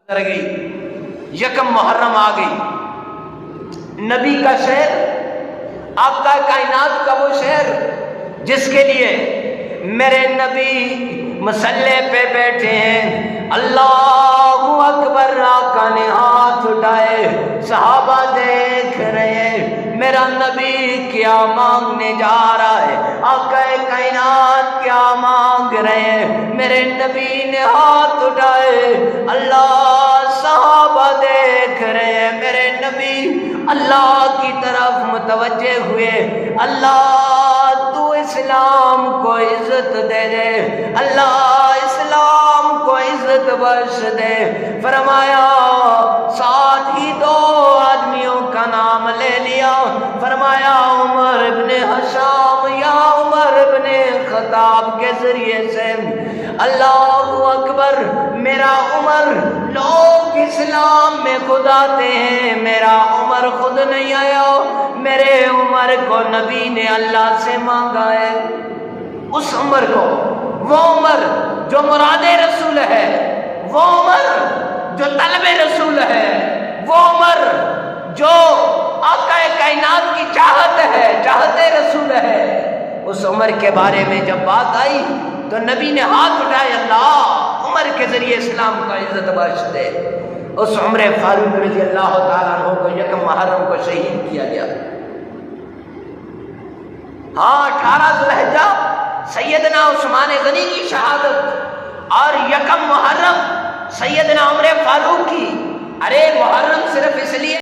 گزر گئی، یکم محرم آ گئی، نبی کا شہر، آقا کائنات کا وہ شہر جس کے لیے میرے نبی مصلی پہ بیٹھے ہیں، اللہ اکبر، آقا نے ہاتھ اٹھائے، صحابہ دیکھ رہے ہیں، میرا نبی کیا مانگنے جا رہا ہے، آقا کائنات کیا مانگ رہے ہیں، میرے نبی نے ہاتھ اٹھائے، اللہ، صحابہ دیکھ رہے ہیں، میرے نبی اللہ کی طرف متوجہ ہوئے، اللہ تو اسلام کو عزت دے دے، اللہ اسلام کو عزت بخش دے، فرمایا، ساتھ ہی دو آدمیوں کا نام لے لیا، فرمایا عمر ابن حشام یا عمر ابن خطاب کے ذریعے سے، اللہ اکبر، میرا عمر، لوگ اسلام میں خود آتے ہیں، میرا عمر خود نہیں آیا، میرے عمر کو نبی نے اللہ سے مانگا ہے، اس عمر کو، وہ عمر جو مراد رسول ہے، وہ عمر جو طلب رسول ہے، وہ عمر جو آقا کائنات کی چاہت ہے، چاہت رسول ہے، اس عمر کے بارے میں جب بات آئی تو نبی نے ہاتھ اٹھائے، اللہ عمر کے ذریعے اسلام کا عزت بخش دے، اس عمر فاروق رضی اللہ تعالیٰ عنہ کو یکم محرم کو شہید کیا گیا۔ ہاں، 18 ذوالحجہ سیدنا عثمان غنی کی شہادت اور یکم محرم سیدنا عمر فاروق کی، ارے محرم صرف اس لیے